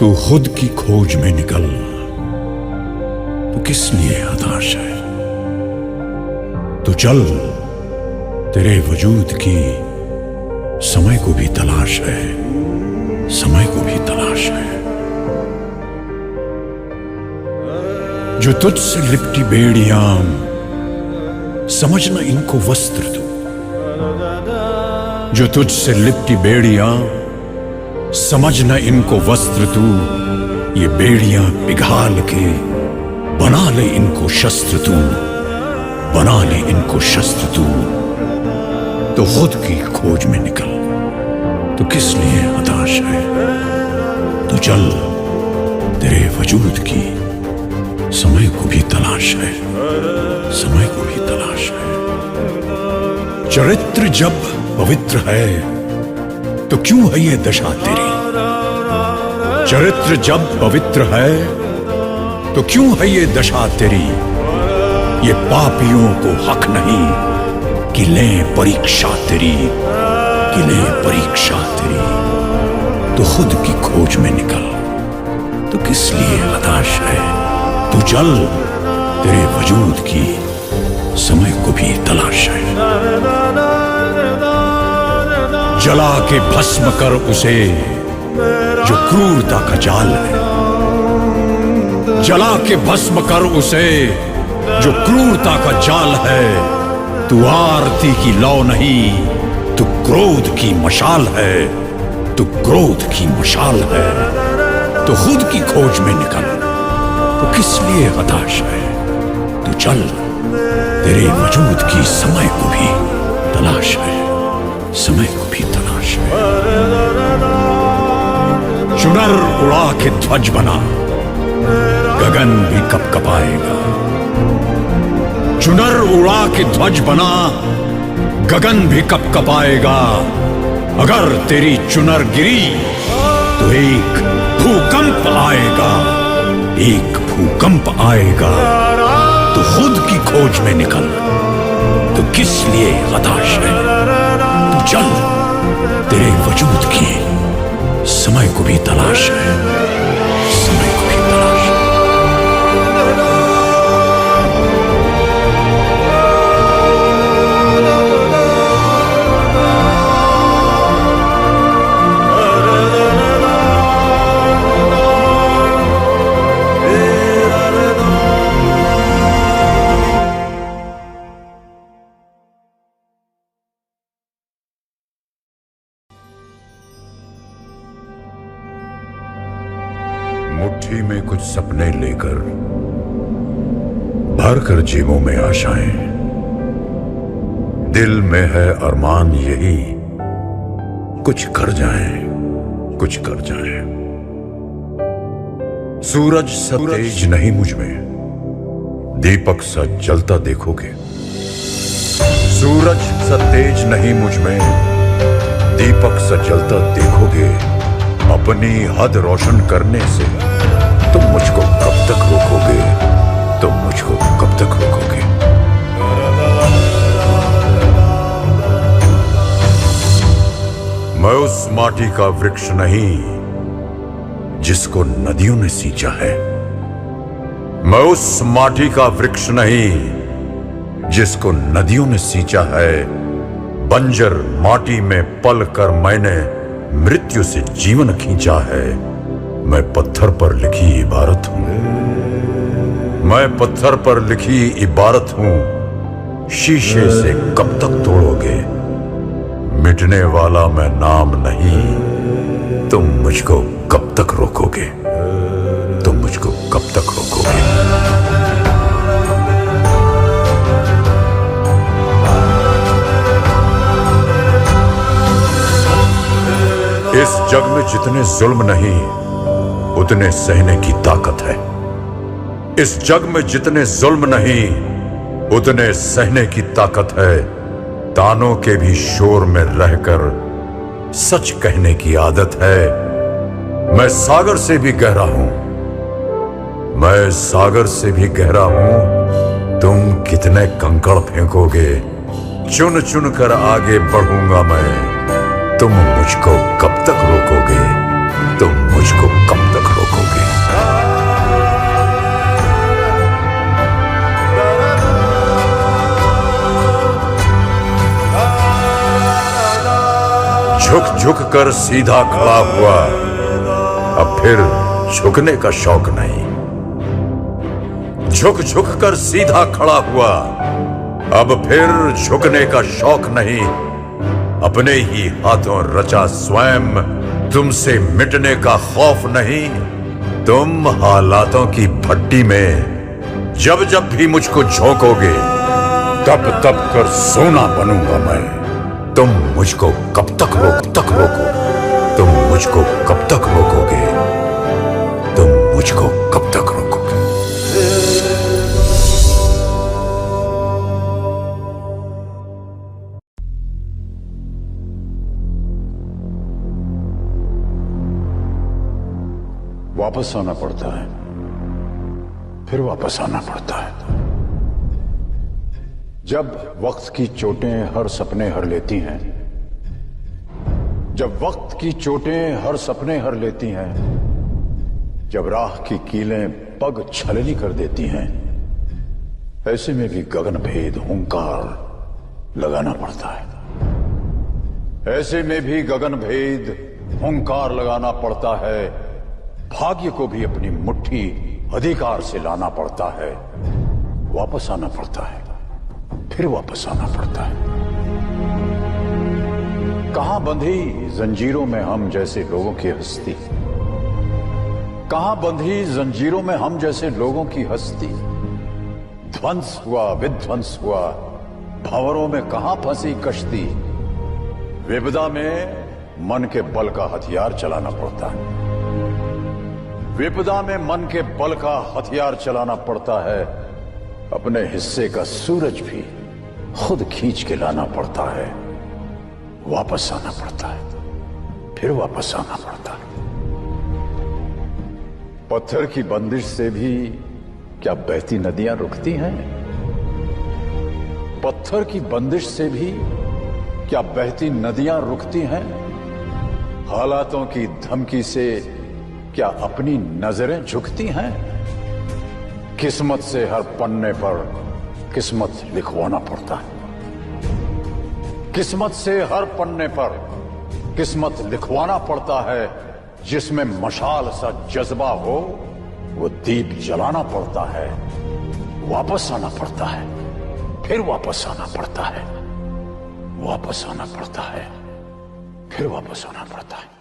तू खुद की खोज में निकल, तो किस लिए हताश है? तो चल, तेरे वजूद की समय को भी तलाश है, समय को भी तलाश है। जो तुझसे लिपटी बेड़ियां, समझना इनको वस्त्र तू। जो तुझसे लिपटी बेड़ियां, समझना इनको वस्त्र तू। ये बेड़ियां पिघाल के बना ले इनको शस्त्र तू, बना ले इनको शस्त्र तू। तो खुद की खोज में निकल, तो किस लिए हताश है? तो चल, तेरे वजूद की समय को भी तलाश है, समय को भी तलाश है। चरित्र जब पवित्र है, तो क्यों है ये दशा तेरी? चरित्र जब पवित्र है, तो क्यों है ये दशा तेरी? ये पापियों को हक नहीं कि लें परीक्षा तेरी, कि लें परीक्षा तेरी। तो खुद की खोज में निकल, तो किस लिए हताश है? तो चल, तेरे वजूद की समय को भी तलाश है। जला के भस्म कर उसे जो क्रूरता का जाल है, जला के भस्म कर उसे जो क्रूरता का जाल है। तू आरती की लौ नहीं, तू क्रोध की मशाल है, तू क्रोध की मशाल है। तो खुद की खोज में निकल, तो किस लिए हताश है? तो चल, तेरे वजूद की समय को भी तलाश है, समय को भी तलाश है। चुनर उड़ा के ध्वज बना, गगन भी कपकपाएगा। चुनर उड़ा के ध्वज बना, गगन भी कपकपाएगा। अगर तेरी चुनर गिरी, तो एक भूकंप आएगा, एक भूकंप आएगा। तो खुद की खोज में निकल, तो किस लिए हताश है? तो चल, तेरे वजूद की समय को भी तलाश है, समय को भी तलाश है। मुट्ठी में कुछ सपने लेकर भर कर जेबों में आशाएं, दिल में है अरमान यही कुछ कर जाएं, कुछ कर जाएं। सूरज सा तेज नहीं मुझ में, दीपक सा जलता देखोगे। सूरज सा तेज नहीं मुझ में, दीपक सा जलता देखोगे। अपनी हद रोशन करने से तुम मुझको कब तक रोकोगे? तुम मुझको कब तक रोकोगे? मैं उस माटी का वृक्ष नहीं जिसको नदियों ने सींचा है। मैं उस माटी का वृक्ष नहीं जिसको नदियों ने सींचा है। बंजर माटी में पल कर मैंने मृत्यु से जीवन खींचा है। मैं पत्थर पर लिखी इबारत हूं, मैं पत्थर पर लिखी इबारत हूं। शीशे से कब तक तोड़ोगे? मिटने वाला मैं नाम नहीं, तुम मुझको कब तक रोकोगे? तुम मुझको कब तक रोकोगे? इस जग में जितने जुल्म नहीं, उतने सहने की ताकत है। इस जग में जितने जुल्म नहीं, उतने सहने की ताकत है। तानों के भी शोर में रहकर सच कहने की आदत है। मैं सागर से भी गहरा हूं, मैं सागर से भी गहरा हूं। तुम कितने कंकड़ फेंकोगे? चुन चुन कर आगे बढ़ूंगा मैं। तुम मुझको कब तक रोकोगे? तुम मुझको कब तक रोकोगे? झुक झुक कर सीधा खड़ा हुआ, अब फिर झुकने का शौक नहीं। झुक झुक कर सीधा खड़ा हुआ, अब फिर झुकने का शौक नहीं। अपने ही हाथों रचा स्वयं, तुमसे मिटने का खौफ नहीं। तुम हालातों की भट्टी में जब जब भी मुझको झोंकोगे, तब तब कर सोना बनूंगा मैं। तुम मुझको कब तक रोको? तुम मुझको कब तक रोकोगे? तुम मुझको कब तक रोकोगे? वापस आना पड़ता है, फिर वापस आना पड़ता है। जब वक्त की चोटें हर सपने हर लेती हैं, जब वक्त की चोटें हर सपने हर लेती हैं, जब राह की कीलें पग छलनी कर देती हैं, ऐसे में भी गगन भेद हुंकार लगाना पड़ता है। ऐसे में भी गगन भेद हुंकार लगाना पड़ता है। भाग्य को भी अपनी मुट्ठी अधिकार से लाना पड़ता है। वापस आना पड़ता है, फिर वापस आना पड़ता है। कहां बंधी जंजीरों में हम जैसे लोगों की हस्ती? कहां बंधी जंजीरों में हम जैसे लोगों की हस्ती? ध्वंस हुआ, विध्वंस हुआ, भंवरों में कहां फंसी कश्ती? विपदा में मन के बल का हथियार चलाना पड़ता है। विपदा में मन के बल का हथियार चलाना पड़ता है। अपने हिस्से का सूरज भी खुद खींच के लाना पड़ता है। वापस आना पड़ता है, फिर वापस आना पड़ता है। पत्थर की बंदिश से भी क्या बहती नदियां रुकती हैं? पत्थर की बंदिश से भी क्या बहती नदियां रुकती हैं? हालातों की धमकी से क्या अपनी नजरें झुकती हैं? किस्मत से हर पन्ने पर किस्मत लिखवाना पड़ता है। किस्मत से हर पन्ने पर किस्मत लिखवाना पड़ता है। जिसमें मशाल सा जज्बा हो, वो दीप जलाना पड़ता है। वापस आना पड़ता है, फिर वापस आना पड़ता है। वापस आना पड़ता है, फिर वापस आना पड़ता है।